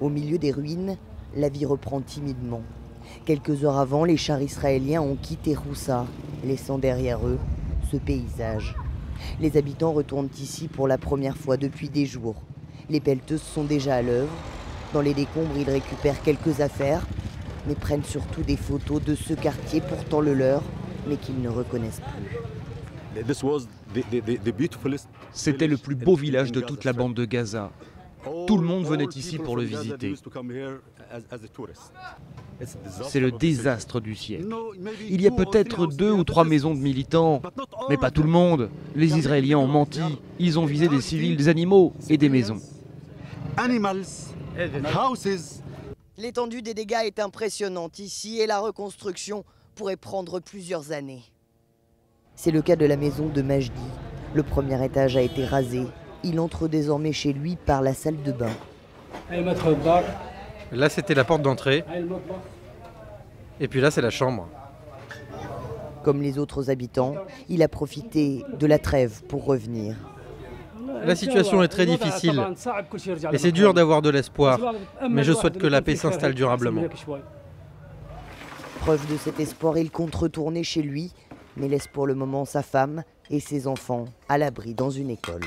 Au milieu des ruines, la vie reprend timidement. Quelques heures avant, les chars israéliens ont quitté Roussa, laissant derrière eux ce paysage. Les habitants retournent ici pour la première fois depuis des jours. Les pelleteuses sont déjà à l'œuvre. Dans les décombres, ils récupèrent quelques affaires, mais prennent surtout des photos de ce quartier pourtant le leur, mais qu'ils ne reconnaissent plus. C'était le plus beau village de toute la bande de Gaza. Tout le monde venait ici pour le visiter. C'est le désastre du siècle. Il y a peut-être 2 ou 3 maisons de militants, mais pas tout le monde. Les Israéliens ont menti. Ils ont visé des civils, des animaux et des maisons. L'étendue des dégâts est impressionnante ici et la reconstruction pourrait prendre plusieurs années. C'est le cas de la maison de Majdi. Le premier étage a été rasé. Il entre désormais chez lui par la salle de bain. Là, c'était la porte d'entrée. Et puis là, c'est la chambre. Comme les autres habitants, il a profité de la trêve pour revenir. La situation est très difficile. Et c'est dur d'avoir de l'espoir. Mais je souhaite que la paix s'installe durablement. Preuve de cet espoir, il compte retourner chez lui, mais laisse pour le moment sa femme et ses enfants à l'abri dans une école.